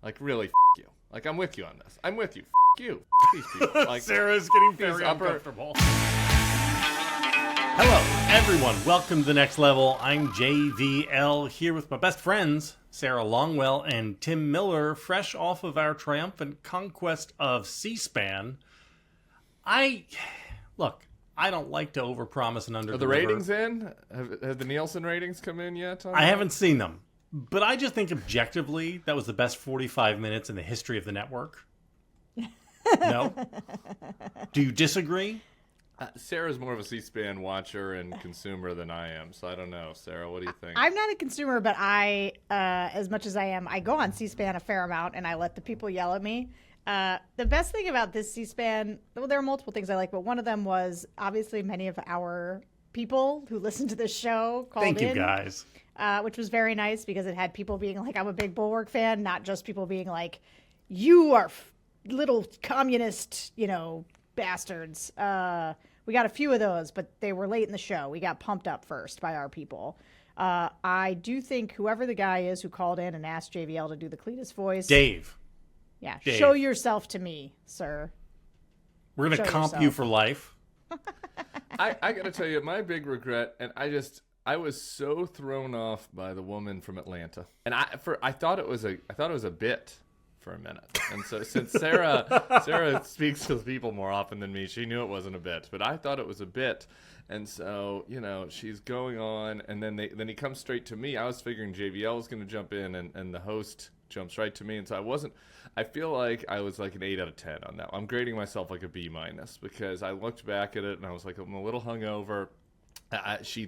Like, really, you. Like, I'm with you on this. I'm with you. You. These people. Like, Sarah's getting very uncomfortable. Hello, everyone. Welcome to The Next Level. I'm JVL here with my best friends, Sarah Longwell and Tim Miller, fresh off of our triumphant conquest of C-SPAN. I don't like to overpromise and underdeliver. Are the ratings in? Have the Nielsen ratings come in yet? I haven't seen them, but I just think objectively that was the best 45 minutes in the history of the network. No? Do you disagree? Sarah's more of a C-SPAN watcher and consumer than I am, so I don't know. Sarah, what do you think? I'm not a consumer, but I, as much as I am, I go on C-SPAN a fair amount, and I let the people yell at me. The best thing about this C-SPAN, well, there are multiple things I like, but one of them was obviously many of our people who listen to this show called in. Thank you, guys. Which was very nice because it had people being like, I'm a big Bulwark fan, not just people being like, you are little communist, bastards. We got a few of those, but they were late in the show. We got pumped up first by our people. I do think whoever the guy is who called in and asked JVL to do the Cletus voice. Dave. Yeah. Show yourself to me, sir. We're going to comp you for life. I got to tell you, my big regret, and I was so thrown off by the woman from Atlanta. And I thought it was a bit for a minute. And so since Sarah speaks to people more often than me, she knew it wasn't a bit, but I thought it was a bit. And so, she's going on, and then he comes straight to me. I was figuring JVL was going to jump in, and the host jumps right to me. And so I feel like I was like an 8 out of 10 on that. I'm grading myself like a B- because I looked back at it and I was like, I'm a little hungover. She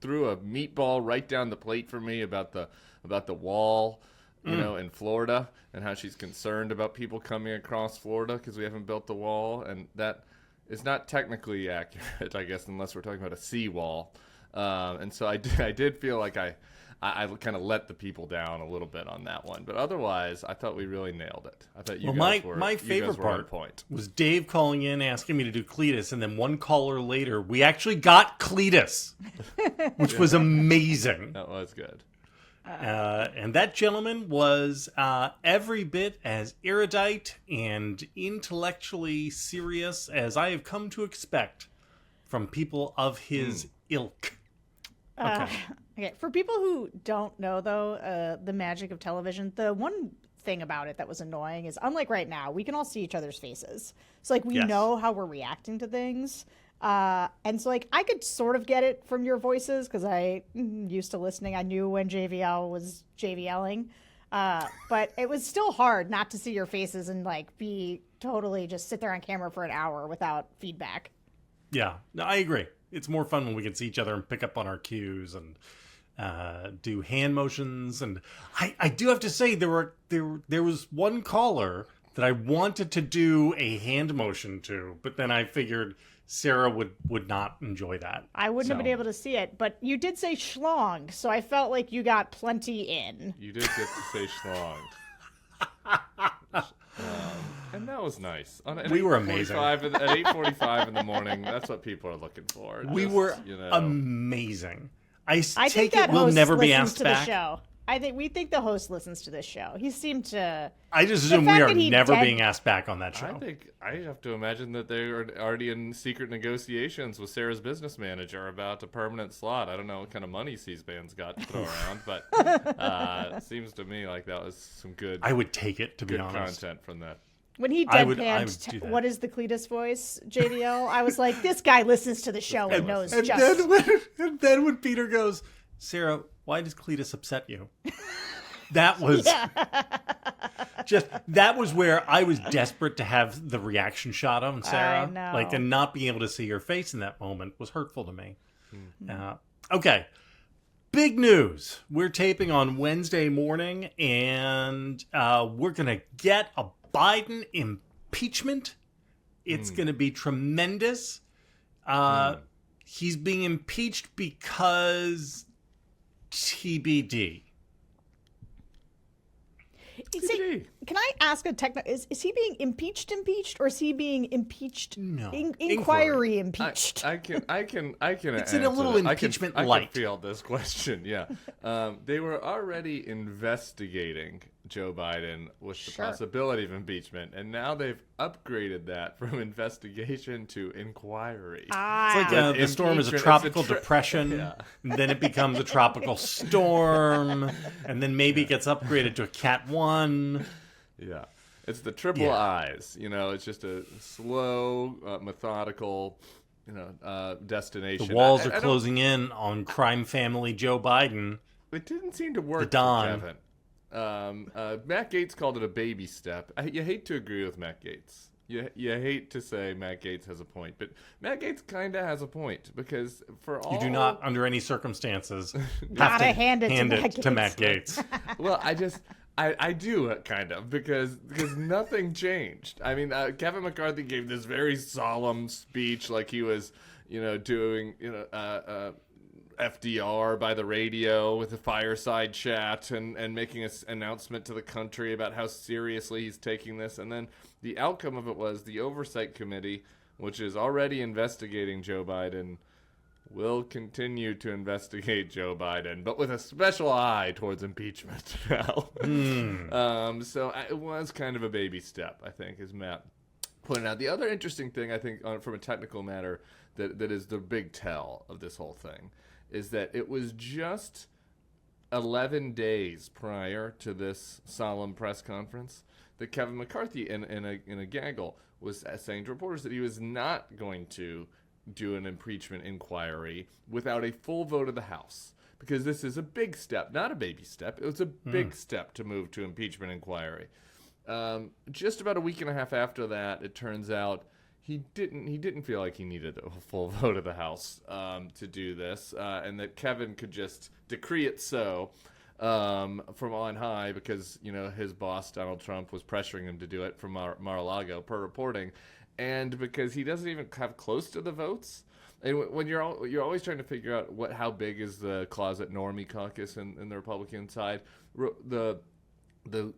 threw a meatball right down the plate for me about the wall, in Florida, and how she's concerned about people coming across Florida because we haven't built the wall, and that is not technically accurate, I guess, unless we're talking about a seawall. And so I did feel like I kind of let the people down a little bit on that one, but otherwise, I thought we really nailed it. I thought my favorite part was Dave calling in asking me to do Cletus, and then one caller later, we actually got Cletus, which was amazing. That was good. And that gentleman was every bit as erudite and intellectually serious as I have come to expect from people of his ilk. Okay. For people who don't know, though, the magic of television, the one thing about it that was annoying is, unlike right now, we can all see each other's faces. So, we know how we're reacting to things. And so, I could sort of get it from your voices because I used to listening. I knew when JVL was JVLing. But it was still hard not to see your faces and, be totally just sit there on camera for an hour without feedback. Yeah, no, I agree. It's more fun when we can see each other and pick up on our cues and do hand motions. And I do have to say there was one caller that I wanted to do a hand motion to, but then I figured Sarah would not enjoy that. I wouldn't have been able to see it, but you did say schlong, so I felt like you got plenty in. You did get to say schlong. And that was nice. We were amazing. At 8:45 in the morning, that's what people are looking for. We were amazing. I think take it we'll never be asked back. The show. We think the host listens to this show. He seemed to. I just assume we are never being asked back on that show. I think I have to imagine that they are already in secret negotiations with Sarah's business manager about a permanent slot. I don't know what kind of money C-SPAN's got to throw around, but it seems to me like that was some good. I would take it, to be honest. Content from that. When he deadpanned, what is the Cletus voice, JVL? I was like, this guy listens to the show and knows and then when Peter goes, Sarah, why does Cletus upset you? That was that was where I was desperate to have the reaction shot on Sarah. I know. And not being able to see her face in that moment was hurtful to me. Okay. Big news. We're taping on Wednesday morning, and we're going to get a Biden impeachment. It's going to be tremendous. He's being impeached because TBD. Can I ask a technical? Is he being impeached, or is he being impeached? No, inquiry impeached. I can. It's in a little impeachment light. I can field this question. Yeah, they were already investigating Joe Biden with the Sure. possibility of impeachment, and now they've upgraded that from investigation to inquiry. It's like With the storm is a impeachment, tropical it's a depression, Yeah. and then it becomes a tropical storm, and then maybe it gets upgraded to a Cat 1. Yeah. It's the triple I's. It's just a slow, methodical, destination. The walls I are don't- closing in on crime family Joe Biden. It didn't seem to work The Don. for Kevin. Matt Gaetz called it a baby step. You hate to agree with Matt Gaetz. You hate to say Matt Gaetz has a point, but Matt Gaetz kind of has a point because for all You do not, under any circumstances, have Gotta to hand it to Matt Matt Gaetz. well, I do kind of because nothing changed. I mean, Kevin McCarthy gave this very solemn speech like he was, doing, FDR by the radio with a fireside chat and making an announcement to the country about how seriously he's taking this. And then the outcome of it was the Oversight Committee, which is already investigating Joe Biden, will continue to investigate Joe Biden, but with a special eye towards impeachment now. So it was kind of a baby step, I think, as Matt pointed out. The other interesting thing, I think, from a technical matter, that is the big tell of this whole thing, is that it was just 11 days prior to this solemn press conference that Kevin McCarthy, in a gaggle, was saying to reporters that he was not going to do an impeachment inquiry without a full vote of the House, because this is a big step, not a baby step. It was a big step to move to impeachment inquiry. Just about a week and a half after that, it turns out he didn't feel like he needed a full vote of the House to do this, and that Kevin could just decree it so from on high because his boss Donald Trump was pressuring him to do it from Mar-a-Lago per reporting, and because he doesn't even have close to the votes. And when you're always trying to figure out how big is the closet normie caucus in the Republican side, the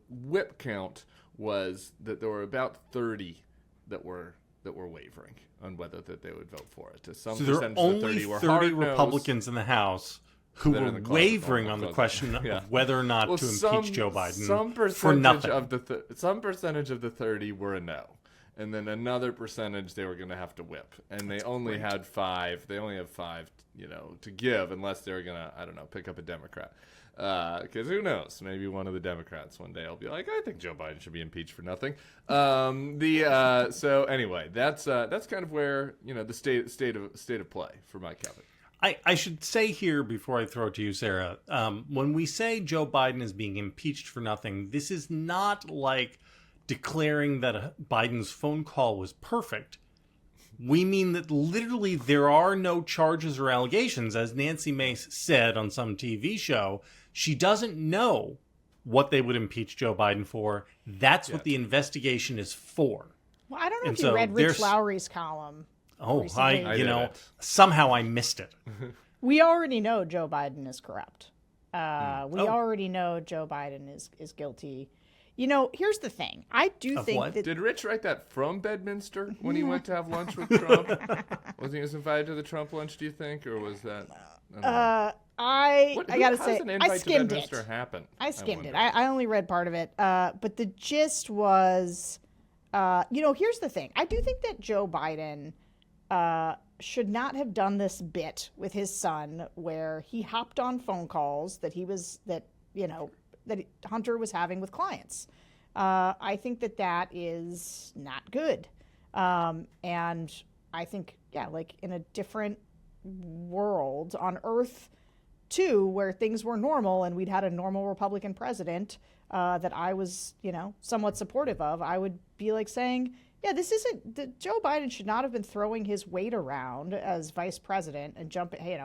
whip count was that there were about 30 that were wavering on whether that they would vote for it. Some So there are percentage only of the 30 were 30 hard-nosed. Republicans in the House who That are were in the closet, wavering oh, on the closet. question Yeah. of whether or not to impeach Joe Biden Some percentage for nothing. of some percentage of the 30 were a no, and then another percentage they were going to have to whip, and they only had 5. They only have 5, to give, unless they're going to, pick up a Democrat. Because who knows? Maybe one of the Democrats one day will be like, I think Joe Biden should be impeached for nothing. So anyway, that's kind of where the state of play for Mike Kevin. I should say here before I throw it to you, Sarah, when we say Joe Biden is being impeached for nothing, this is not like declaring that Biden's phone call was perfect. We mean that literally there are no charges or allegations. As Nancy Mace said on some TV show, she doesn't know what they would impeach Joe Biden for. That's what the investigation is for. Well, I don't know And if you so read Rich there's- Lowry's column. Oh, recently. I didn't. somehow I missed it. We already know Joe Biden is corrupt. We Oh. already know Joe Biden is guilty. Here's the thing. I do Of think what? that Did Rich write that from Bedminster when he went to have lunch with Trump? Was he invited to the Trump lunch, do you think, or was that? I gotta how say does an I invite to skimmed Bedminster it. happen? I skimmed it. wonder. I only read part of it. But the gist was, here's the thing. I do think that Joe Biden should not have done this bit with his son where he hopped on phone calls that Hunter was having with clients. I think that is not good. And I think, like in a different world on Earth too, where things were normal and we'd had a normal Republican president that I was, somewhat supportive of, I would be like saying, Joe Biden should not have been throwing his weight around as vice president and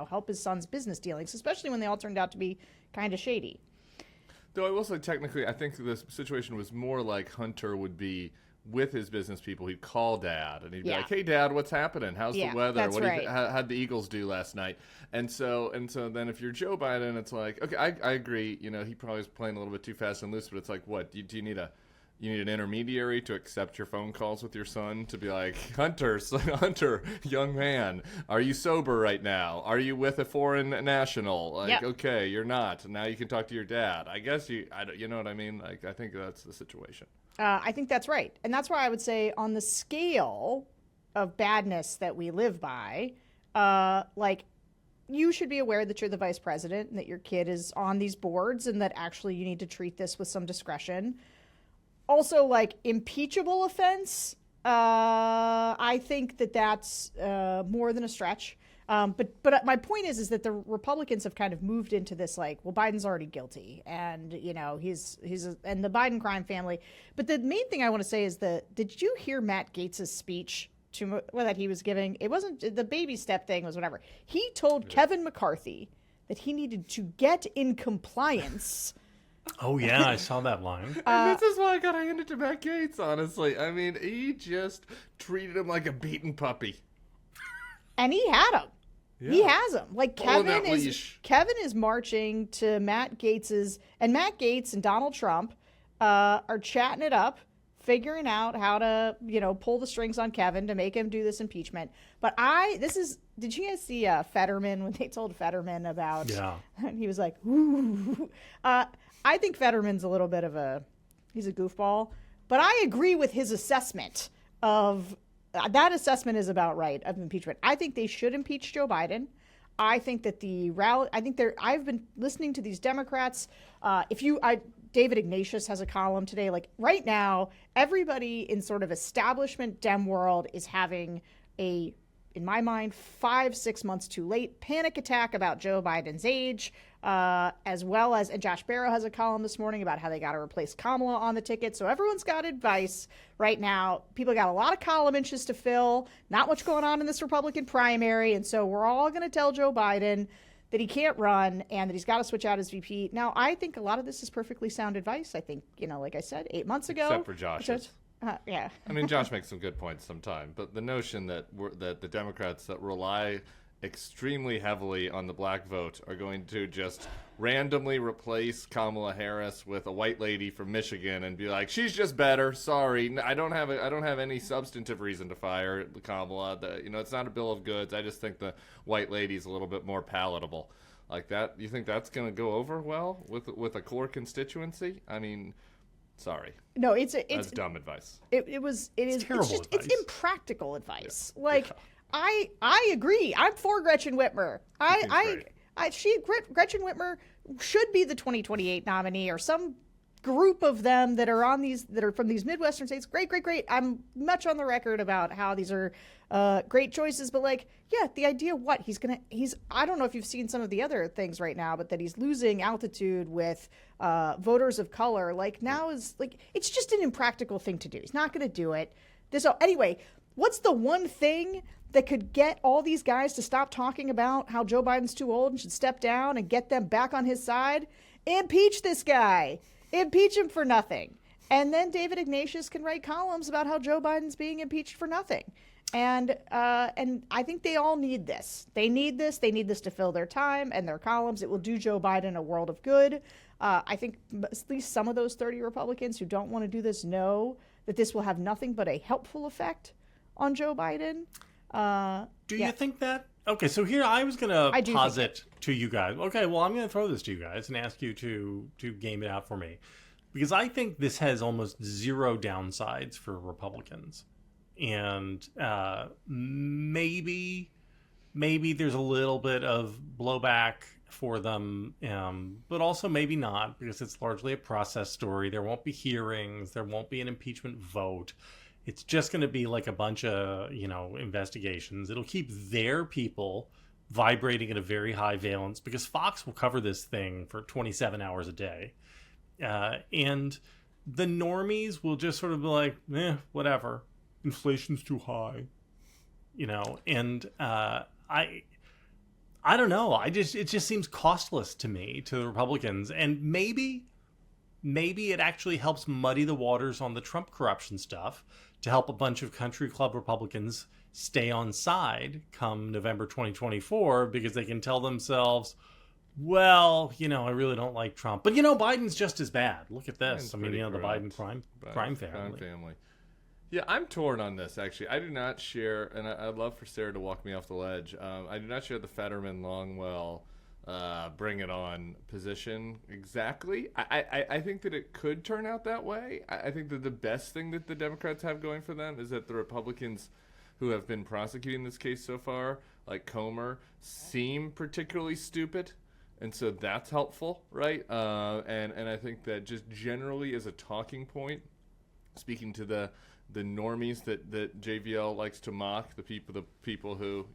help his son's business dealings, especially when they all turned out to be kind of shady. Though I will say, technically, I think this situation was more like Hunter would be with his business people. He'd call Dad, and he'd be like, "Hey, Dad, what's happening? How's the weather? That's What right. how'd the Eagles do last night?" And so then if you're Joe Biden, it's like, okay, I agree. He probably was playing a little bit too fast and loose, but it's like, what do you need You need an intermediary to accept your phone calls with your son, to be like, Hunter, young man, are you sober right now? Are you with a foreign national? Like, Yep. okay, you're not. Now you can talk to your dad. I guess you know what I mean? Like, I think that's the situation. I think that's right. And that's why I would say on the scale of badness that we live by, like, you should be aware that you're the vice president and that your kid is on these boards and that actually you need to treat this with some discretion. Also, like, impeachable offense, I think that that's more than a stretch. But my point is that the Republicans have kind of moved into this, like, well, Biden's already guilty, and and the Biden crime family. But the main thing I want to say is did you hear Matt Gaetz' speech that he was giving? It wasn't the baby step thing, was whatever. He told Kevin McCarthy that he needed to get in compliance. Oh, yeah, I saw that line. And this is why I got to hand it to Matt Gaetz, honestly. I mean, he just treated him like a beaten puppy. And he had him. Yeah. He has him. Like, Kevin is marching to Matt Gaetz's, and Matt Gaetz and Donald Trump are chatting it up, figuring out how to, pull the strings on Kevin to make him do this impeachment. But did you guys see Fetterman, when they told Fetterman about, and he was like, ooh. I think Fetterman's a little bit of he's a goofball, but I agree with his assessment of, that assessment is about right, of impeachment. I think they should impeach Joe Biden. I think that I've been listening to these Democrats. David Ignatius has a column today. Like, right now, everybody in sort of establishment Dem world is having in my mind, 5-6 months too late panic attack about Joe Biden's age, as well as, and Josh Barrow has a column this morning about how they got to replace Kamala on the ticket. So everyone's got advice right now. People got a lot of column inches to fill, not much going on in this Republican primary. And so we're all going to tell Joe Biden that he can't run and that he's got to switch out his VP. Now, I think a lot of this is perfectly sound advice. I think, like I said, 8 months ago. Except for Josh's. Yeah. I mean, Josh makes some good points sometimes, but the notion that the Democrats that rely extremely heavily on the black vote are going to just randomly replace Kamala Harris with a white lady from Michigan and be like, she's just better. Sorry, I don't have any substantive reason to fire Kamala. It's not a bill of goods. I just think the white lady's a little bit more palatable. Like that, you think that's going to go over well with a core constituency? I mean, sorry. No, it's dumb advice. It is terrible advice. It's impractical advice. Yeah. Like, yeah. I agree. I'm for Gretchen Whitmer. Gretchen Whitmer should be the 2028 nominee, or some group of them that are from these Midwestern states. Great. I'm much on the record about how these are great choices, but the idea I don't know if you've seen some of the other things right now, but that he's losing altitude with voters of color. It's just an impractical thing to do. He's not going to do it. Anyway, what's the one thing that could get all these guys to stop talking about how Joe Biden's too old and should step down and get them back on his side? Impeach this guy. Impeach him for nothing. And then David Ignatius can write columns about how Joe Biden's being impeached for nothing. And I think they all need this. They need this. They need this to fill their time and their columns. It will do Joe Biden a world of good. I think at least some of those 30 Republicans who don't want to do this know that this will have nothing but a helpful effect on Joe Biden. Do you think that? Okay, so here I was going to posit to you guys. Okay, well, I'm going to throw this to you guys and ask you to game it out for me. Because I think this has almost zero downsides for Republicans. And maybe there's a little bit of blowback for them, but also maybe not, because it's largely a process story. There won't be hearings. There won't be an impeachment vote. It's just going to be like a bunch of, investigations. It'll keep their people vibrating at a very high valence, because Fox will cover this thing for 27 hours a day. And the normies will just sort of be like, whatever. Inflation's too high, and I don't know. It just seems costless to me, to the Republicans, and maybe it actually helps muddy the waters on the Trump corruption stuff to help a bunch of country club Republicans stay on side come November 2024, because they can tell themselves, Well, I really don't like Trump. But, Biden's just as bad. Look at this. Biden's I mean, pretty the corrupt. Biden crime family. Yeah, I'm torn on this, actually. I do not share, and I'd love for Sarah to walk me off the ledge. I do not share the Fetterman-Longwell bring it on position exactly. I think that it could turn out that way. I think that the best thing that the Democrats have going for them is that the Republicans who have been prosecuting this case so far, like Comer, seem particularly stupid. And so that's helpful, right? And I think that just generally as a talking point, speaking to the normies that JVL likes to mock, the people who,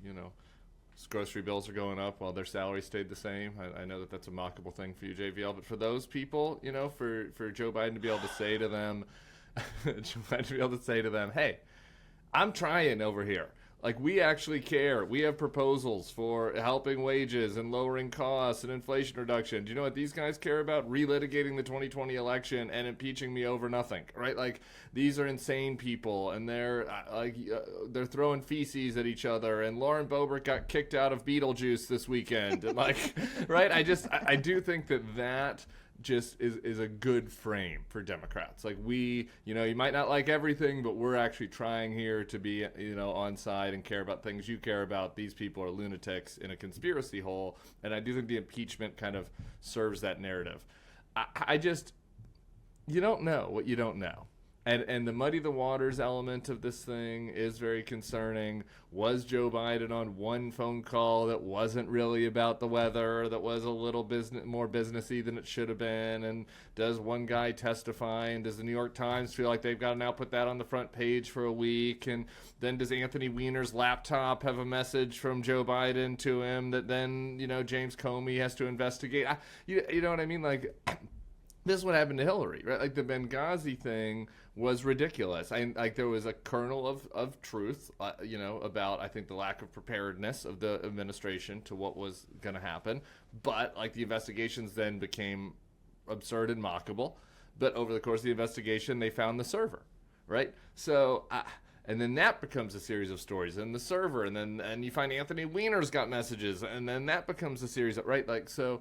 grocery bills are going up while their salary stayed the same. I know that that's a mockable thing for you, JVL, but for those people, for Joe Biden to be able to say to them, hey, I'm trying over here. Like, we actually care. We have proposals for helping wages and lowering costs and inflation reduction. Do you know what these guys care about? Relitigating the 2020 election and impeaching me over nothing, right? Like, these are insane people, and they're throwing feces at each other. And Lauren Boebert got kicked out of Beetlejuice this weekend, and right? I do think that just is a good frame for Democrats. Like, we, you might not like everything, but we're actually trying here to be, on side and care about things you care about. These people are lunatics in a conspiracy hole. And I do think the impeachment kind of serves that narrative. You don't know what you don't know. And the muddy the waters element of this thing is very concerning. Was Joe Biden on one phone call that wasn't really about the weather, that was a little more businessy than it should have been? And does one guy testify? And does the New York Times feel like they've got to now put that on the front page for a week? And then does Anthony Weiner's laptop have a message from Joe Biden to him that then, James Comey has to investigate? You know what I mean? Like, this is what happened to Hillary, right? Like, the Benghazi thing was ridiculous. There was a kernel of truth, about, I think, the lack of preparedness of the administration to what was going to happen. But, the investigations then became absurd and mockable. But over the course of the investigation, they found the server, right? So, and then that becomes a series of stories. And the server, and you find Anthony Weiner's got messages, and then that becomes a series of, right? So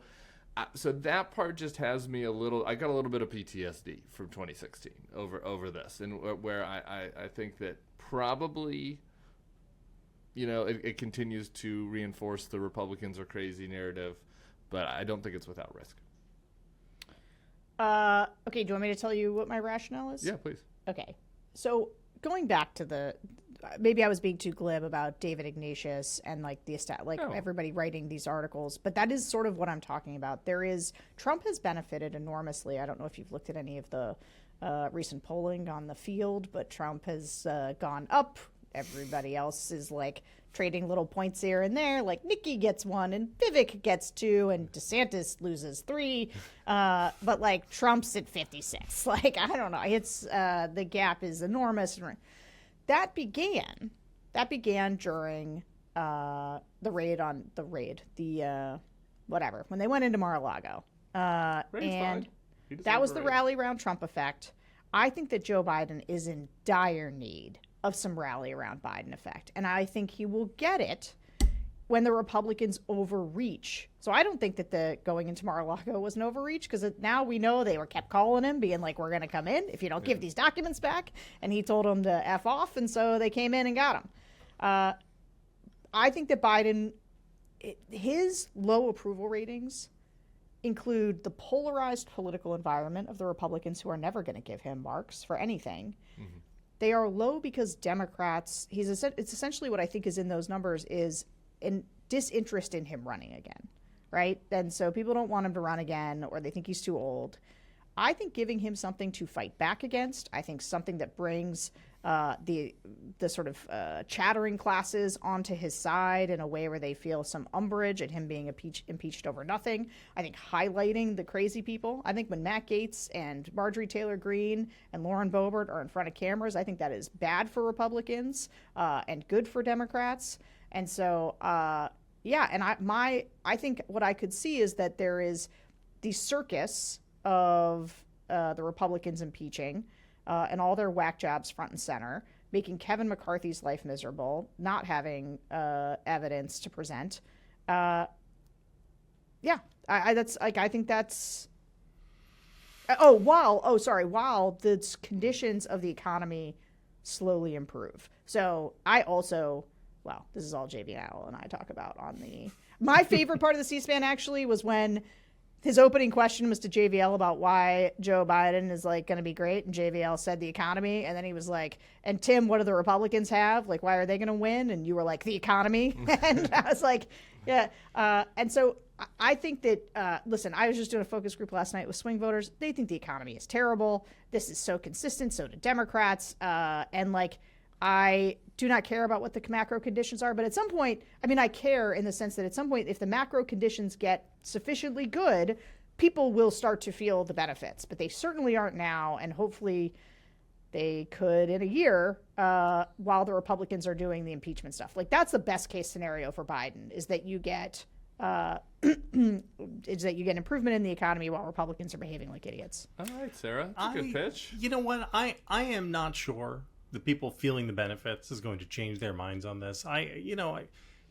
that part just has me I got a little bit of PTSD from 2016 over this, and where I think that probably, it continues to reinforce the Republicans are crazy narrative, but I don't think it's without risk. Okay, do you want me to tell you what my rationale is? Yeah, please. Okay, so going back to maybe I was being too glib about David Ignatius and everybody writing these articles, but that is sort of what I'm talking about. Trump has benefited enormously. I don't know if you've looked at any of the recent polling on the field, but Trump has gone up. Everybody else is trading little points here and there. Like, Nikki gets 1 and Vivek gets 2 and DeSantis loses 3. But Trump's at 56. I don't know. It's the gap is enormous. That began during when they went into Mar-a-Lago. And that was the rally around Trump effect. I think that Joe Biden is in dire need of some rally around Biden effect. And I think he will get it when the Republicans overreach. So I don't think that the going into Mar-a-Lago was an overreach, because now we know they kept calling him, being like, we're going to come in if you don't give these documents back. And he told them to F off, and so they came in and got him. I think that Biden, his low approval ratings include the polarized political environment of the Republicans, who are never going to give him marks for anything. Mm-hmm. They are low because Democrats, it's essentially what I think is in those numbers is in disinterest in him running again, right? And so people don't want him to run again, or they think he's too old. I think giving him something to fight back against, I think something that brings the sort of chattering classes onto his side in a way where they feel some umbrage at him being impeached over nothing. I think highlighting the crazy people. I think when Matt Gaetz and Marjorie Taylor Greene and Lauren Boebert are in front of cameras, I think that is bad for Republicans and good for Democrats. And so, and I think what I could see is that there is the circus of the Republicans impeaching and all their whack jobs front and center, making Kevin McCarthy's life miserable, not having evidence to present. I think that's. While the conditions of the economy slowly improve. So I also, well, this is all JVL and I talk about on the. My favorite part of the C-SPAN actually was when his opening question was to JVL about why Joe Biden is like going to be great, and JVL said the economy, and then he was like, "And Tim, what do the Republicans have? Like, why are they going to win?" And you were like, "The economy," and I was like, "Yeah." And so I think that listen, I was just doing a focus group last night with swing voters. They think the economy is terrible. This is so consistent. So do Democrats, and like. I do not care about what the macro conditions are, but at some point, I mean, I care in the sense that at some point, if the macro conditions get sufficiently good, people will start to feel the benefits, but they certainly aren't now. And hopefully they could in a year, while the Republicans are doing the impeachment stuff. Like that's the best case scenario for Biden is that you get, improvement in the economy while Republicans are behaving like idiots. All right, Sarah, that's a good pitch. You know what? I am not sure the people feeling the benefits is going to change their minds on this.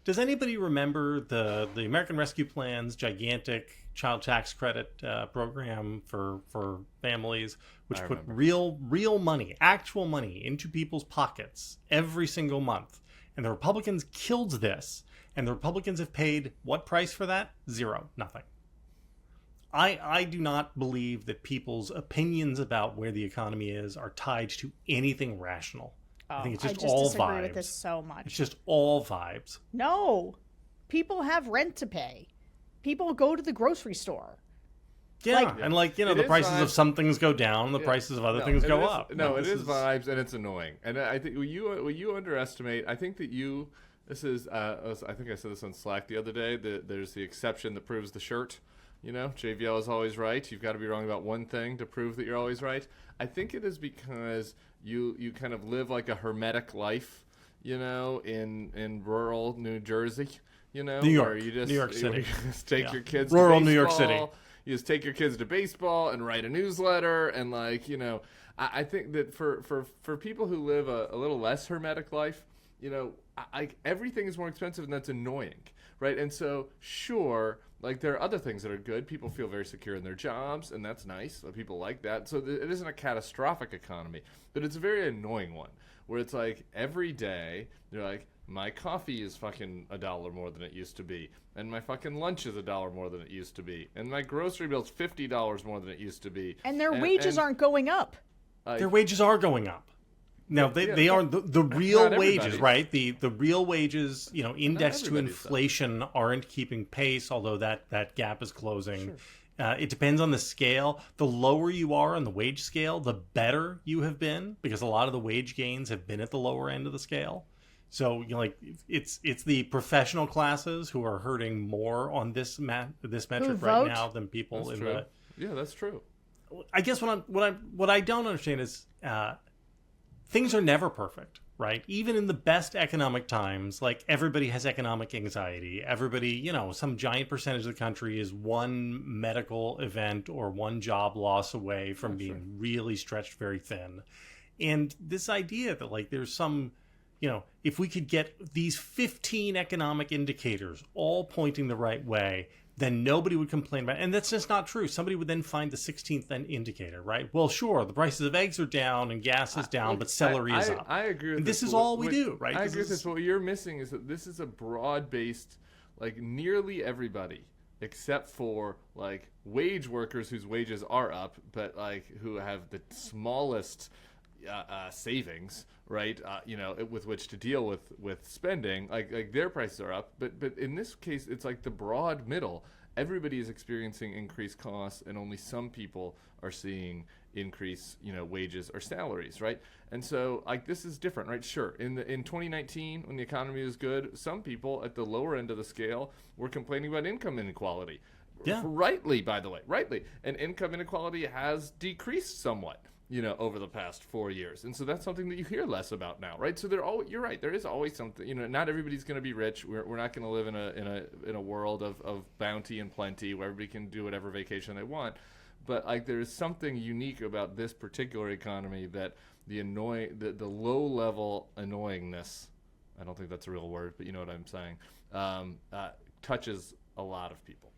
Does anybody remember the American Rescue Plan's gigantic child tax credit program for families, which put real money, actual money into people's pockets every single month? And the Republicans killed this, and the Republicans have paid what price for that? Zero, nothing. I do not believe that people's opinions about where the economy is are tied to anything rational. I think it's just all disagree vibes. with this so much. It's just all vibes. No, people have rent to pay. People go to the grocery store. Yeah, and the prices of some things go down, the prices of other things go up. No, it is vibes, and it's annoying. And I think what you underestimate. I think that you. This is. I think I said this on Slack the other day. There's the exception that proves the shirt. JVL is always right. You've got to be wrong about one thing to prove that you're always right. I think it is because you kind of live like a hermetic life, in rural New Jersey, New York, where you just, New York City. You just take your kids rural to baseball. New York City. You just take your kids to baseball and write a newsletter and I think that for people who live a little less hermetic life, everything is more expensive and that's annoying, right? And so sure. Like, there are other things that are good. People feel very secure in their jobs, and that's nice. People like that. So it isn't a catastrophic economy, but it's a very annoying one, where it's like every day they're like, my coffee is fucking $1 more than it used to be, and my fucking lunch is $1 more than it used to be, and my grocery bill's $50 more than it used to be. And their wages aren't going up. Their wages are going up. Now they are the real wages, right? The real wages, indexed to inflation aren't keeping pace, although that gap is closing. Sure. It depends on the scale. The lower you are on the wage scale, the better you have been, because a lot of the wage gains have been at the lower end of the scale. So it's the professional classes who are hurting more on this metric right now than people that's in true. Yeah, that's true. I guess what I don't understand is. Things are never perfect, right? Even in the best economic times, like everybody has economic anxiety. Everybody, some giant percentage of the country is one medical event or one job loss away from being really stretched very thin. And this idea that there's some, if we could get these 15 economic indicators all pointing the right way, then nobody would complain about it. And that's just not true. Somebody would then find the 16th indicator, right? Well, sure, the prices of eggs are down and gas is down, but celery is up. I agree with this. This is all we do, right? I agree with this. What you're missing is that this is a broad-based, nearly everybody, except for, wage workers whose wages are up, but, who have the smallest savings, right? With which to deal with spending, their prices are up, but in this case, it's the broad middle. Everybody is experiencing increased costs, and only some people are seeing increase, wages or salaries, right? And so, this is different, right? Sure, in 2019, when the economy was good, some people at the lower end of the scale were complaining about income inequality. Yeah. Rightly, by the way, rightly. And income inequality has decreased somewhat, over the past 4 years. And so that's something that you hear less about now, right? So you're right. There is always something, not everybody's going to be rich. We're not going to live in a world of bounty and plenty where everybody can do whatever vacation they want. But there's something unique about this particular economy that the low level annoyingness, I don't think that's a real word, but you know what I'm saying, touches a lot of people.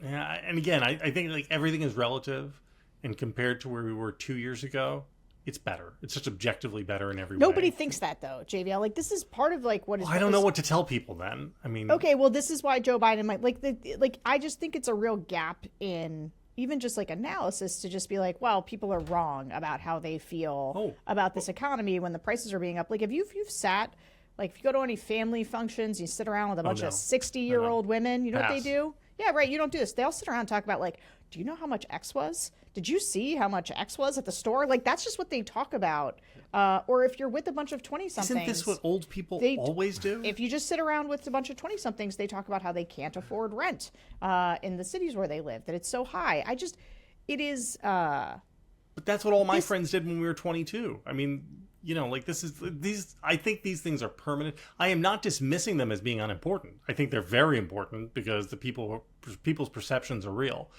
Yeah, and again, I think like everything is relative, and compared to where we were 2 years ago, it's better. It's just objectively better in every way. Nobody thinks that though, JVL. Like this is part of like what is. Well, I don't know what to tell people then. I mean, okay, well, this is why Joe Biden might like. I just think it's a real gap in even just like analysis to just be like, well, people are wrong about how they feel about this economy when the prices are being up. Like if you've sat, like if you go to any family functions, you sit around with a bunch of 60-year-old women. You know what they do? Yeah, right. You don't do this. They all sit around and talk about like, do you know how much X was? Did you see how much X was at the store? Like, that's just what they talk about. Or if you're with a bunch of 20-somethings. Isn't this what old people always do? If you just sit around with a bunch of 20-somethings, they talk about how they can't afford rent in the cities where they live, that it's so high. It is... But that's what all my friends did when we were 22. I mean, you know, like I think these things are permanent. I am not dismissing them as being unimportant. I think they're very important because people's perceptions are real.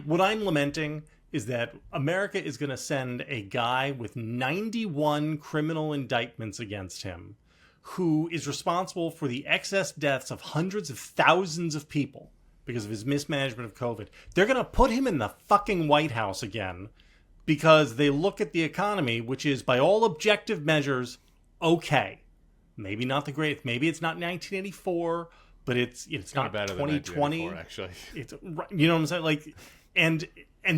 What I'm lamenting is that America is going to send a guy with 91 criminal indictments against him who is responsible for the excess deaths of hundreds of thousands of people because of his mismanagement of COVID. They're going to put him in the fucking White House again because they look at the economy, which is by all objective measures, okay. Maybe not the greatest. Maybe it's not 1984, but it's not better 2020. Than actually. It's, you know what I'm saying? Like, and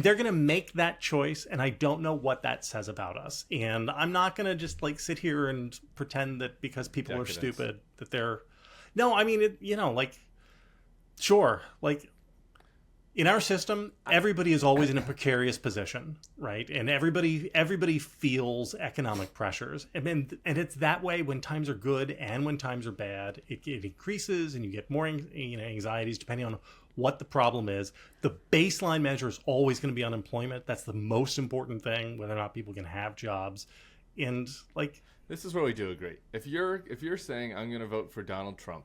they're going to make that choice, and I don't know what that says about us. And I'm not going to just like sit here and pretend that because people are stupid that they're. No, I mean, sure, like in our system, everybody is always in a precarious position, right? And everybody feels economic pressures, and it's that way when times are good and when times are bad. It increases, and you get more anxieties depending on what the problem is. The baseline measure is always going to be unemployment. That's the most important thing, whether or not people can have jobs. And like, this is where we do agree. If you're saying I'm going to vote for Donald Trump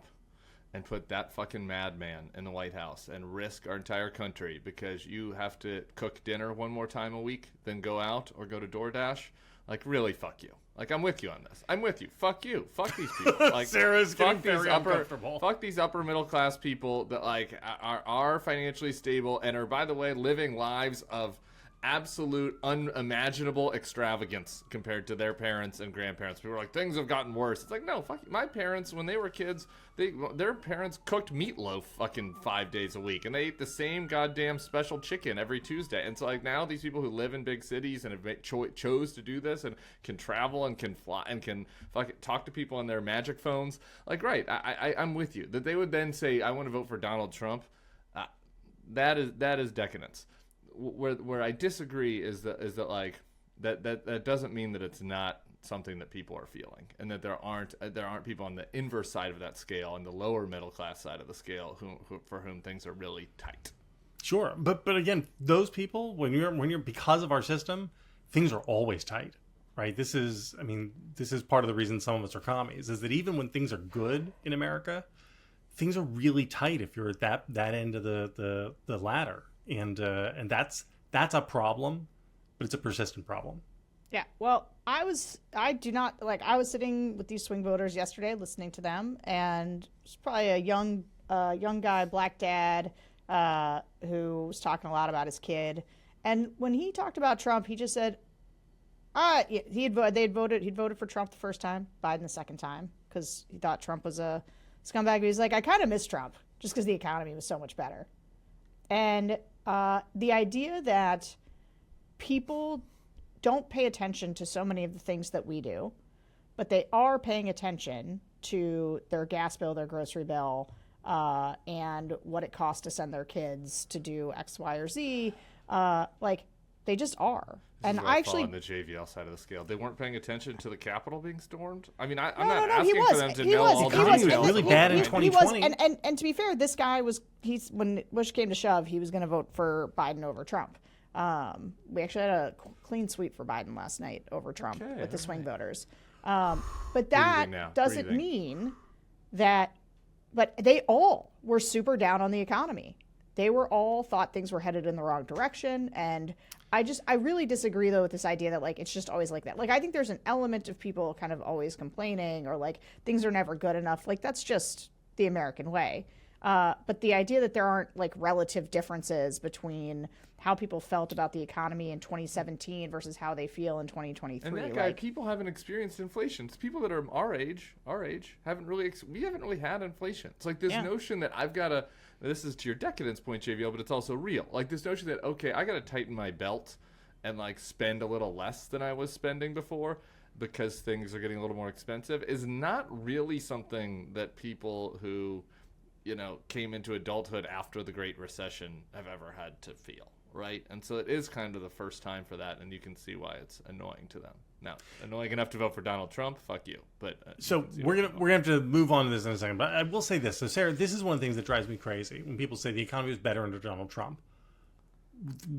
and put that fucking madman in the White House and risk our entire country because you have to cook dinner one more time a week, then go out or go to DoorDash, like, really, fuck you. Like, I'm with you on this. I'm with you. Fuck you. Fuck these people. Like, Sarah's getting very uncomfortable. Fuck these upper middle class people that like are financially stable and are, by the way, living lives of absolute unimaginable extravagance compared to their parents and grandparents. People are like, things have gotten worse. It's like, no, fuck you. My parents, when they were kids, their parents cooked meatloaf fucking 5 days a week, and they ate the same goddamn special chicken every Tuesday. And so like now these people who live in big cities and have chose to do this and can travel and can fly and can fucking talk to people on their magic phones, like, right, I'm with you. That they would then say, I want to vote for Donald Trump. That is decadence. Where I disagree is that like that doesn't mean that it's not something that people are feeling, and that there aren't people on the inverse side of that scale, and the lower middle class side of the scale, for whom things are really tight. Sure, but again, those people, when you're because of our system, things are always tight, right? This is part of the reason some of us are commies, is that even when things are good in America, things are really tight if you're at that end of the ladder. And that's a problem, but it's a persistent problem. Yeah. Well, I was sitting with these swing voters yesterday, listening to them, and it's probably a young guy, black dad, who was talking a lot about his kid. And when he talked about Trump, he just said, he'd voted for Trump the first time, Biden the second time, because he thought Trump was a scumbag. But he's like, I kind of miss Trump just because the economy was so much better. And the idea that people don't pay attention to so many of the things that we do, but they are paying attention to their gas bill, their grocery bill, and what it costs to send their kids to do X, Y, or Z, like, they just are. And I actually on the JVL side of the scale, they weren't paying attention to the Capitol being stormed. I mean, I'm not asking for them to know all the details. He was really bad in 2020. And to be fair, this guy when Bush came to shove, he was going to vote for Biden over Trump. We actually had a clean sweep for Biden last night over Trump with the swing voters. But that doesn't mean that. But they all were super down on the economy. They were all thought things were headed in the wrong direction, and I really disagree though with this idea that like it's just always like that. Like, I think there's an element of people kind of always complaining or like things are never good enough. Like, that's just the American way. But the idea that there aren't like relative differences between how people felt about the economy in 2017 versus how they feel in 2023. And that guy, people haven't experienced inflation. It's people that are our age, haven't really, we haven't really had inflation. It's like this notion that I've got to, this is to your decadence point, JVL, but it's also real. Like this notion that, okay, I got to tighten my belt and like spend a little less than I was spending before because things are getting a little more expensive is not really something that people who, came into adulthood after the Great Recession have ever had to feel. Right, and so it is kind of the first time for that, and you can see why it's annoying to them. Now, annoying enough to vote for Donald Trump, fuck you. But so we're gonna have to move on to this in a second. But I will say this: so Sarah, this is one of the things that drives me crazy when people say the economy was better under Donald Trump.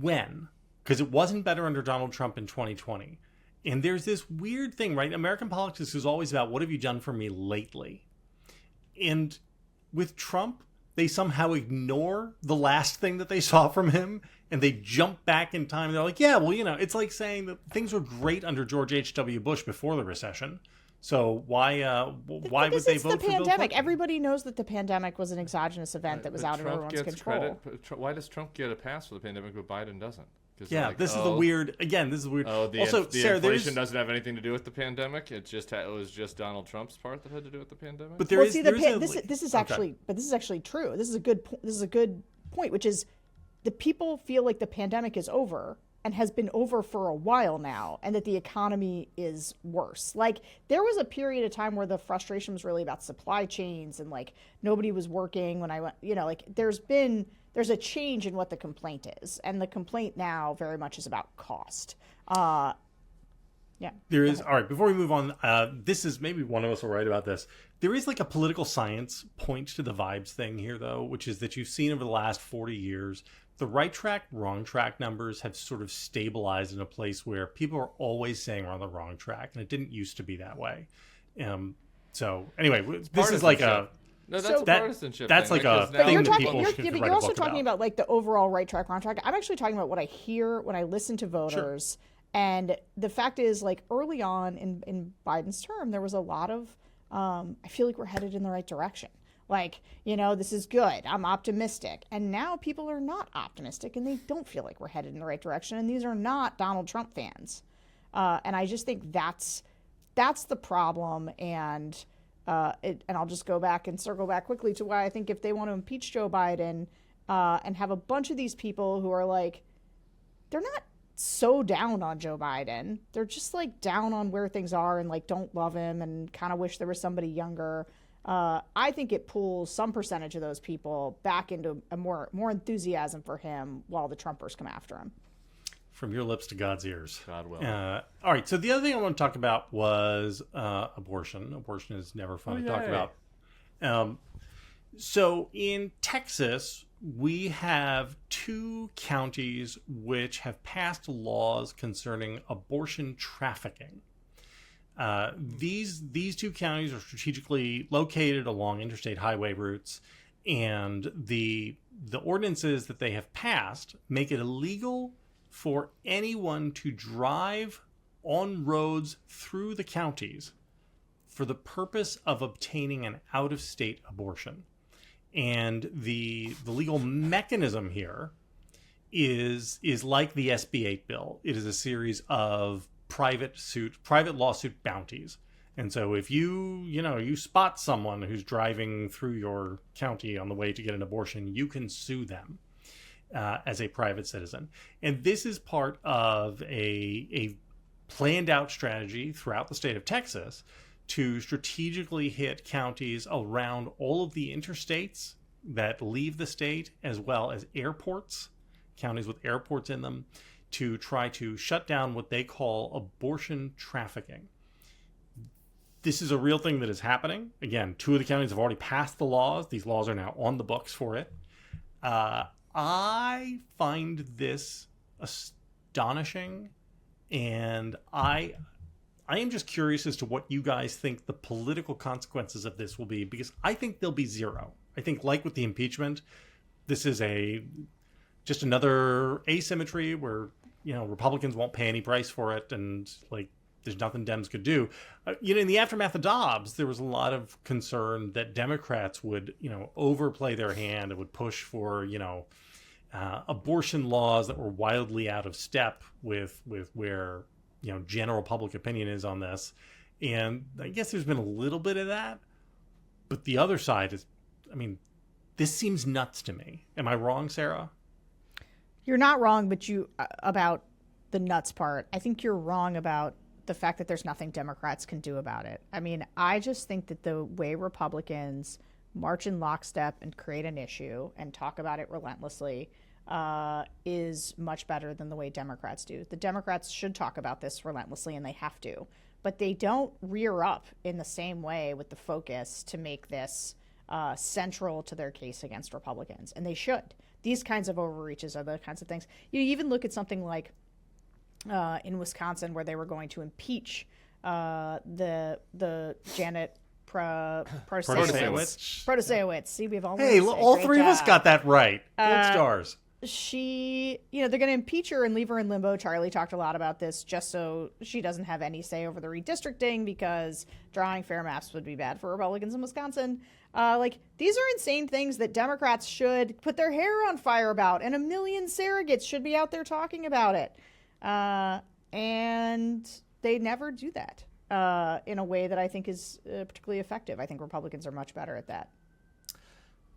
When? Because it wasn't better under Donald Trump in 2020. And there's this weird thing, right? American politics is always about what have you done for me lately, and with Trump, they somehow ignore the last thing that they saw from him. And they jump back in time. They're like, yeah, well, it's like saying that things were great under George H.W. Bush before the recession. So why would they vote for the pandemic? Everybody knows that the pandemic was an exogenous event that was out of everyone's control. Why does Trump get a pass for the pandemic, but Biden doesn't? Yeah, this is the weird. Again, this is weird. Oh, also, Sarah, inflation doesn't have anything to do with the pandemic. It was just Donald Trump's part that had to do with the pandemic. But this is actually true. This is a good point, which is the people feel like the pandemic is over and has been over for a while now, and that the economy is worse. Like there was a period of time where the frustration was really about supply chains and like nobody was working when I went, like there's a change in what the complaint is. And the complaint now very much is about cost. Yeah. There is. All right. Before we move on, this is maybe one of us will write about this. There is like a political science point to the vibes thing here, though, which is that you've seen over the last 40 years, the right track, wrong track numbers have sort of stabilized in a place where people are always saying we're on the wrong track. And it didn't used to be that way. So anyway, this is like a... No, that's a partisanship. That's thing. like a thing that people should write a book about. You're also talking about like the overall right track, wrong track. I'm actually talking about what I hear when I listen to voters. Sure. And the fact is, like early on in Biden's term, there was a lot of, I feel like we're headed in the right direction. Like, this is good. I'm optimistic. And now people are not optimistic and they don't feel like we're headed in the right direction. And these are not Donald Trump fans. And I just think that's the problem. And I'll just go back and circle back quickly to why I think if they want to impeach Joe Biden and have a bunch of these people who are like, they're not so down on Joe Biden. They're just like down on where things are and like don't love him and kind of wish there was somebody younger. I think it pulls some percentage of those people back into a more enthusiasm for him while the Trumpers come after him. From your lips to God's ears. God will. All right. So the other thing I want to talk about was abortion. Abortion is never fun to talk about. So in Texas, we have 2 counties which have passed laws concerning abortion trafficking. These 2 counties are strategically located along interstate highway routes, and the ordinances that they have passed make it illegal for anyone to drive on roads through the counties for the purpose of obtaining an out-of-state abortion. And the legal mechanism here is like the SB 8 bill. It is a series of private lawsuit bounties. And so if you spot someone who's driving through your county on the way to get an abortion, you can sue them as a private citizen. And this is part of a planned out strategy throughout the state of Texas to strategically hit counties around all of the interstates that leave the state, as well as airports, counties with airports in them, to try to shut down what they call abortion trafficking. This is a real thing that is happening. Again, 2 of the counties have already passed the laws. These laws are now on the books for it. I find this astonishing, and I am just curious as to what you guys think the political consequences of this will be, because I think there'll be zero. I think, like with the impeachment, this is just another asymmetry where Republicans won't pay any price for it, and like there's nothing Dems could do. In the aftermath of Dobbs, there was a lot of concern that Democrats would, overplay their hand and would push for, abortion laws that were wildly out of step with where, general public opinion is on this. And I guess there's been a little bit of that. But the other side is, this seems nuts to me. Am I wrong, Sarah? You're not wrong, but about the nuts part. I think you're wrong about the fact that there's nothing Democrats can do about it. I just think that the way Republicans march in lockstep and create an issue and talk about it relentlessly is much better than the way Democrats do. The Democrats should talk about this relentlessly, and they have to. But they don't rear up in the same way with the focus to make this central to their case against Republicans. And they should. These kinds of overreaches are the kinds of things. You even look at something like in Wisconsin, where they were going to impeach the Janet Protasiewicz. See, we've all all three of us got that right. Gold stars. They're going to impeach her and leave her in limbo. Charlie talked a lot about this, just so she doesn't have any say over the redistricting, because drawing fair maps would be bad for Republicans in Wisconsin. These are insane things that Democrats should put their hair on fire about, and a million surrogates should be out there talking about it. And they never do that in a way that I think is particularly effective. I think Republicans are much better at that.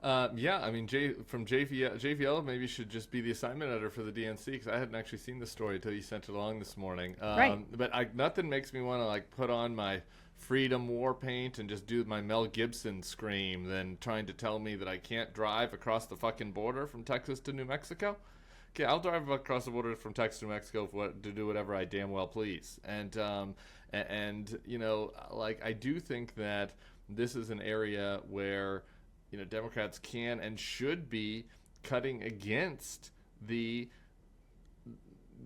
From JVL maybe should just be the assignment editor for the DNC, because I hadn't actually seen the story until you sent it along this morning. Right. But nothing makes me want to put on my freedom war paint and just do my Mel Gibson scream than trying to tell me that I can't drive across the fucking border from Texas to New Mexico. Okay, I'll drive across the border from Texas to New Mexico to do whatever I damn well please. And I do think that this is an area where Democrats can and should be cutting against the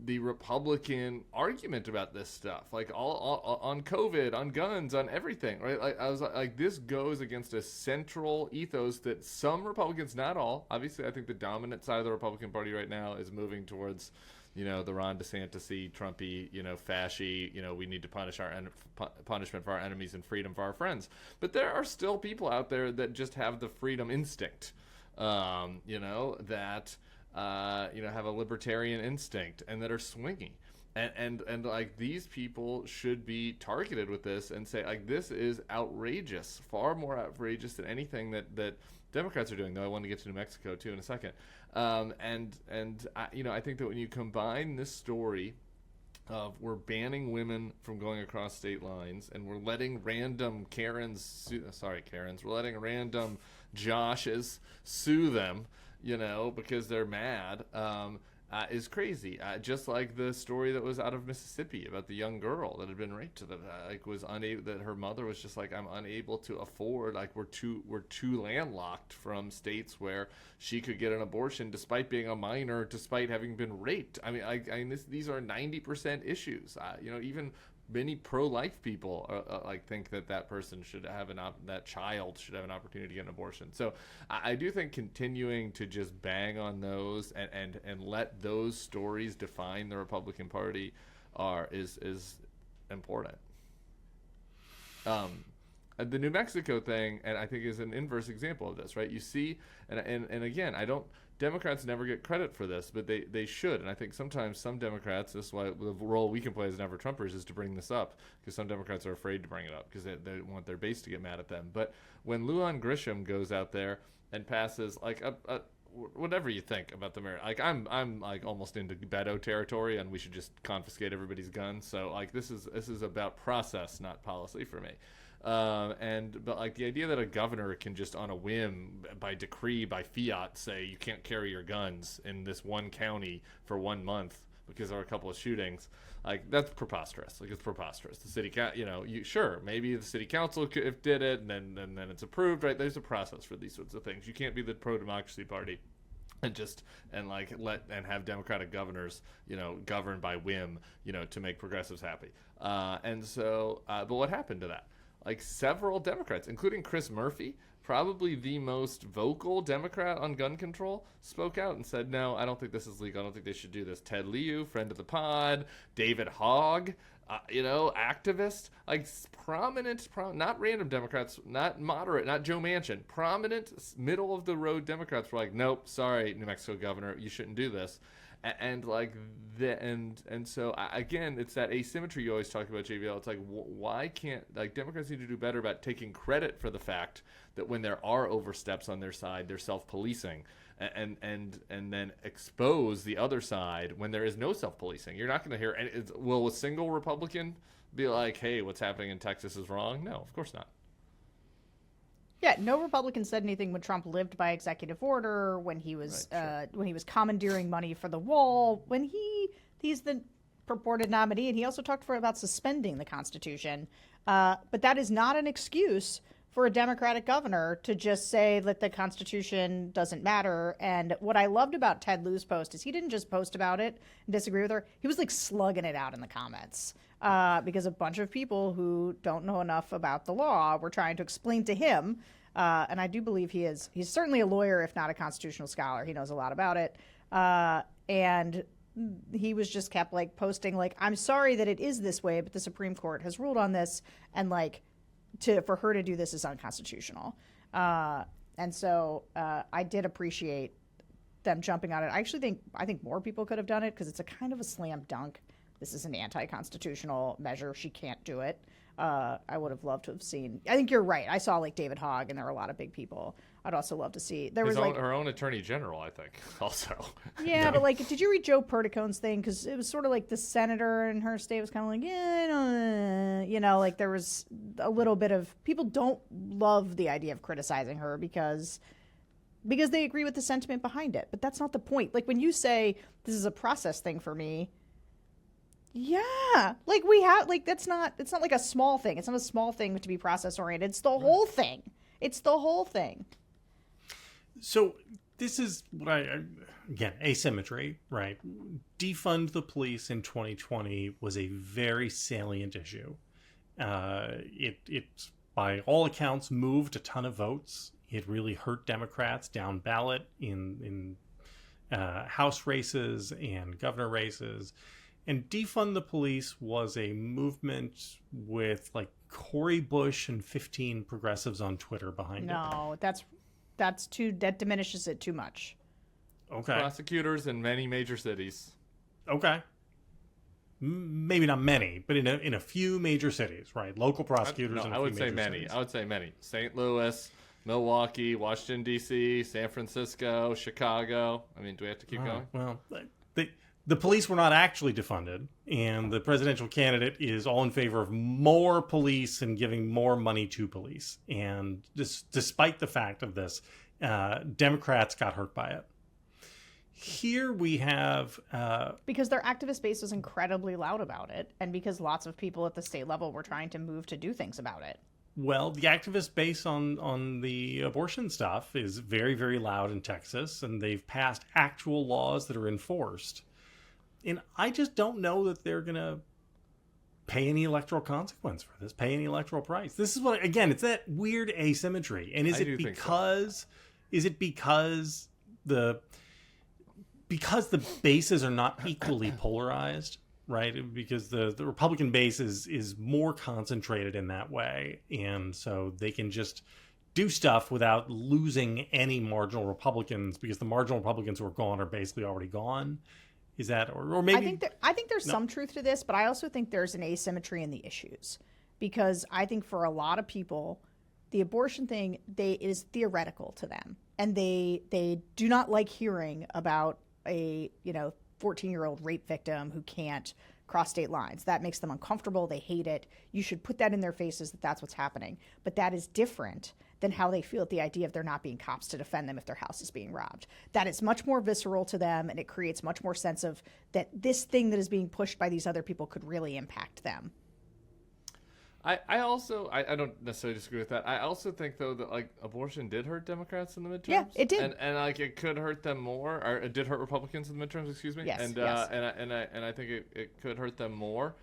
Republican argument about this stuff, all on COVID, on guns, on everything, right? I was this goes against a central ethos that some Republicans, not all, obviously, I think the dominant side of the Republican Party right now is moving towards, the Ron DeSantis-y, Trumpy, fashy, we need to punishment for our enemies and freedom for our friends. But there are still people out there that just have the freedom instinct, that have a libertarian instinct and that are swingy. And these people should be targeted with this and say, this is outrageous, far more outrageous than anything that Democrats are doing, though I want to get to New Mexico, too, in a second. I think that when you combine this story of we're banning women from going across state lines and we're letting random we're letting random Joshes sue them, because they're mad, is crazy. Just like the story that was out of Mississippi about the young girl that had been raped, that was unable, that her mother was just I'm unable to afford, we're too landlocked from states where she could get an abortion despite being a minor, despite having been raped. These are 90% issues. Even many pro-life people think that person should have that child should have an opportunity to get an abortion. So I do think continuing to just bang on those and let those stories define the Republican Party is important. The New Mexico thing, and I think is an inverse example of this, right? You see, and again, Democrats never get credit for this, but they should. And I think sometimes some Democrats, this is why the role we can play as never-Trumpers is to bring this up, because some Democrats are afraid to bring it up because they want their base to get mad at them. But when Lujan Grisham goes out there and passes whatever you think about the mayor, I'm almost into Beto territory, and we should just confiscate everybody's guns. So this is about process, not policy for me. But the idea that a governor can just on a whim, by decree, by fiat, say you can't carry your guns in this one county for 1 month because there are a couple of shootings, that's preposterous. It's preposterous. The city, sure, maybe the city council did it, and then it's approved, right? There's a process for these sorts of things. You can't be the pro-democracy party and have Democratic governors, govern by whim, to make progressives happy. But what happened to that? Several Democrats, including Chris Murphy, probably the most vocal Democrat on gun control, spoke out and said, no, I don't think this is legal. I don't think they should do this. Ted Lieu, friend of the pod, David Hogg, activists, like prominent, not random Democrats, not moderate, not Joe Manchin, prominent middle of the road Democrats were like, nope, sorry, New Mexico governor, you shouldn't do this. And so again, it's that asymmetry you always talk about, JVL. It's like, why can't, like, Democrats need to do better about taking credit for the fact that when there are oversteps on their side, they're self-policing, and then expose the other side when there is no self-policing. You're not going to hear, will a single Republican be like, hey, what's happening in Texas is wrong? No, of course not. Yeah, no Republican said anything when Trump lived by executive order, when he was when he was commandeering money for the wall, when he's the purported nominee, and he also talked about suspending the Constitution. But that is not an excuse for a Democratic governor to just say that the Constitution doesn't matter. And what I loved about Ted Lieu's post is he didn't just post about it and disagree with her. He was like slugging it out in the comments because a bunch of people who don't know enough about the law were trying to explain to him. And I do believe he's certainly a lawyer, if not a constitutional scholar. He knows a lot about it. And he was just kept like posting like, I'm sorry that it is this way, but the Supreme Court has ruled on this, and like for her to do this is unconstitutional. And so I did appreciate them jumping on it. I think more people could have done it because it's a kind of a slam dunk. This is an anti-constitutional measure. She can't do it. I would have loved to have seen. I think you're right. I saw like David Hogg, and there were a lot of big people. I'd also love to see. There was like her own attorney general, I think, also. Yeah, but like, did you read Joe Perticone's thing? Because it was sort of like the senator in her state was kind of like, yeah, like there was a little bit of people don't love the idea of criticizing her because they agree with the sentiment behind it. But that's not the point. Like when you say this is a process thing for me. Yeah, like we have, like it's not like a small thing. It's not a small thing to be process oriented. It's the whole thing. It's the whole thing. So this is what again, asymmetry, right? Defund the police in 2020 was a very salient issue. It by all accounts moved a ton of votes. It really hurt Democrats down ballot in House races and governor races. And Defund the Police was a movement with like Cory Bush and 15 progressives on Twitter behind it. No, that diminishes it too much. Okay. Prosecutors in many major cities. Okay. Maybe not many, but in a few major cities, right? Local prosecutors. I would say many. I would say many. St. Louis, Milwaukee, Washington, D.C., San Francisco, Chicago. I mean, do we have to keep going? Well, the police were not actually defunded, and the presidential candidate is all in favor of more police and giving more money to police. And despite the fact of this, Democrats got hurt by it. Here we have... because their activist base was incredibly loud about it, and because lots of people at the state level were trying to move to do things about it. Well, the activist base on the abortion stuff is very, very loud in Texas, and they've passed actual laws that are enforced. And I just don't know that they're going to pay any electoral consequence for this, pay any electoral price. This is what, again, it's that weird asymmetry. And is it because the bases are not equally polarized, right? Because the Republican base is more concentrated in that way. And so they can just do stuff without losing any marginal Republicans, because the marginal Republicans who are gone are basically already gone. Is that, or maybe... I think there's some truth to this, but I also think there's an asymmetry in the issues. Because I think for a lot of people, the abortion thing, it is theoretical to them. And they do not like hearing about a 14-year-old rape victim who can't cross state lines. That makes them uncomfortable. They hate it. You should put that in their faces that that's what's happening. But that is different than how they feel at the idea of there not being cops to defend them if their house is being robbed. That is much more visceral to them, and it creates much more sense of that this thing that is being pushed by these other people could really impact them. I don't necessarily disagree with that. I also think, though, that like abortion did hurt Democrats in the midterms. Yeah, it did. And like it could hurt them more, or it did hurt Republicans in the midterms, excuse me. Yes, and yes. And I think it could hurt them more.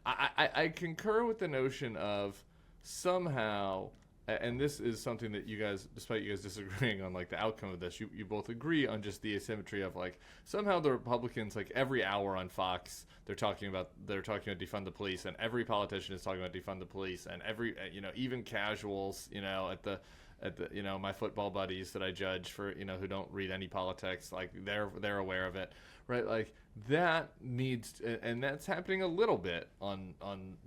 I concur with the notion of somehow and this is something that you guys, despite you guys disagreeing on like the outcome of this, you both agree on just the asymmetry of like somehow the Republicans, like every hour on Fox, they're talking about defund the police, and every politician is talking about defund the police, and every even casuals at the my football buddies that I judge for who don't read any politics, like they're aware of it, right? Like that needs, and that's happening a little bit on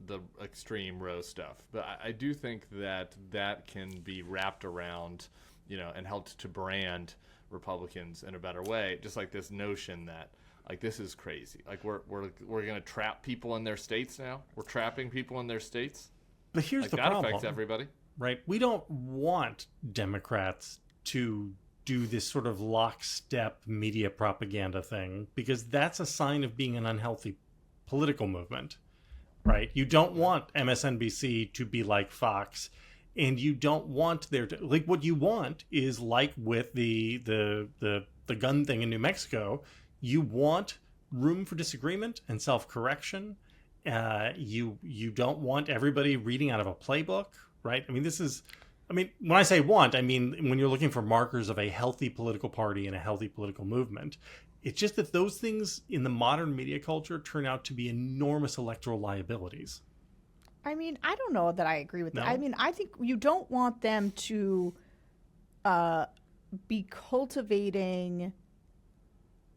the extreme row stuff, but I do think that can be wrapped around and helped to brand Republicans in a better way, just like this notion that like this is crazy, like we're gonna trap people in their states now. We're trapping people in their states. But here's like, the that problem. Affects everybody. Right? We don't want Democrats to do this sort of lockstep media propaganda thing, because that's a sign of being an unhealthy political movement, right? You don't want MSNBC to be like Fox, and you don't want there to, like, what you want is like with the gun thing in New Mexico, you want room for disagreement and self-correction. You don't want everybody reading out of a playbook. Right? I mean, when I say want, I mean, when you're looking for markers of a healthy political party and a healthy political movement, it's just that those things in the modern media culture turn out to be enormous electoral liabilities. I mean, I don't know that I agree with that. No? I mean, I think you don't want them to be cultivating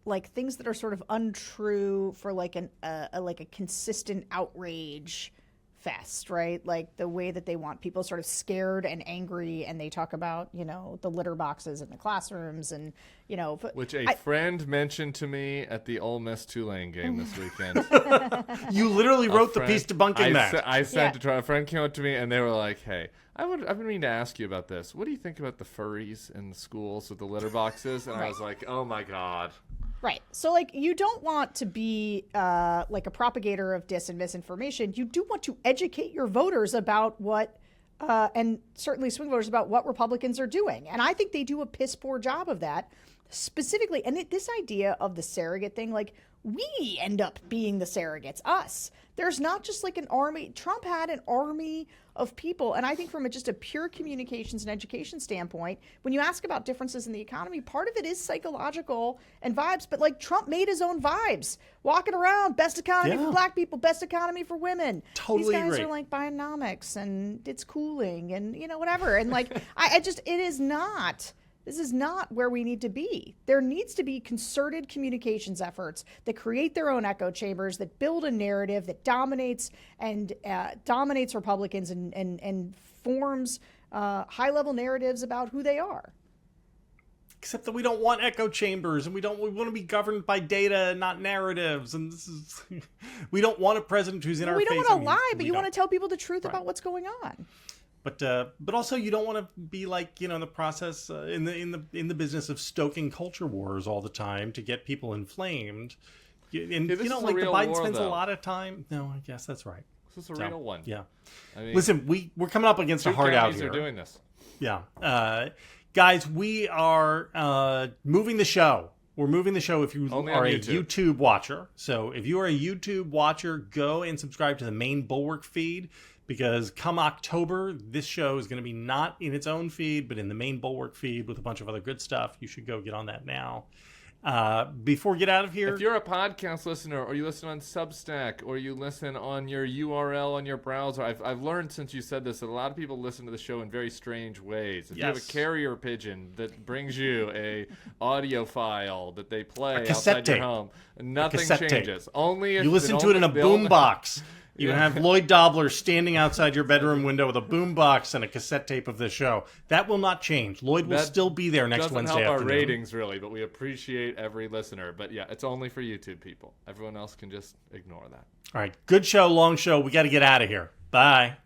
like things that are sort of untrue for like a consistent outrage fest, right? Like the way that they want people sort of scared and angry, and they talk about the litter boxes in the classrooms, and which a friend mentioned to me at the Ole Miss Tulane game this weekend. You literally wrote the piece debunking that. I sent it to a friend, came up to me, and they were like, "Hey, I've been meaning to ask you about this. What do you think about the furries in the schools with the litter boxes?" And I was like, "Oh my god." Right. So, like, you don't want to be like a propagator of dis and misinformation. You do want to educate your voters about what, and certainly swing voters about what Republicans are doing. And I think they do a piss poor job of that specifically. And this idea of the surrogate thing, like, we end up being the surrogates, us. There's not just like an army. Trump had an army of people. And I think from just a pure communications and education standpoint, when you ask about differences in the economy, part of it is psychological and vibes. But like Trump made his own vibes, walking around, best economy for black people, best economy for women. Totally These guys agree. are like Bidenomics and it's cooling and whatever. And like, it is not. This is not where we need to be. There needs to be concerted communications efforts that create their own echo chambers, that build a narrative that dominates Republicans and forms high-level narratives about who they are. Except that we don't want echo chambers, and we want to be governed by data, not narratives. And we don't want a president who's in our face. We don't want to lie, but you want to tell people the truth about what's going on. But also you don't want to be like in the process in the business of stoking culture wars all the time to get people inflamed. And like the Biden spends a lot of time. No, I guess that's right. This is a real one. Yeah. I mean, listen, we're coming up against a hard out here. Are doing this. Yeah, guys, we are moving the show. We're moving the show if you are a YouTube watcher. So if you are a YouTube watcher, go and subscribe to the main Bulwark feed. Because come October, this show is going to be not in its own feed, but in the main Bulwark feed with a bunch of other good stuff. You should go get on that now. Before we get out of here... If you're a podcast listener, or you listen on Substack, or you listen on your URL on your browser, I've learned since you said this that a lot of people listen to the show in very strange ways. If you have a carrier pigeon that brings you a audio file that they play outside your home, nothing changes. Tape. Only if you listen to it in a boombox. You have Lloyd Dobler standing outside your bedroom window with a boombox and a cassette tape of this show. That will not change. Lloyd will still be there next Wednesday afternoon. Doesn't help our ratings, really, but we appreciate every listener. But yeah, it's only for YouTube people. Everyone else can just ignore that. All right. Good show, long show. We got to get out of here. Bye.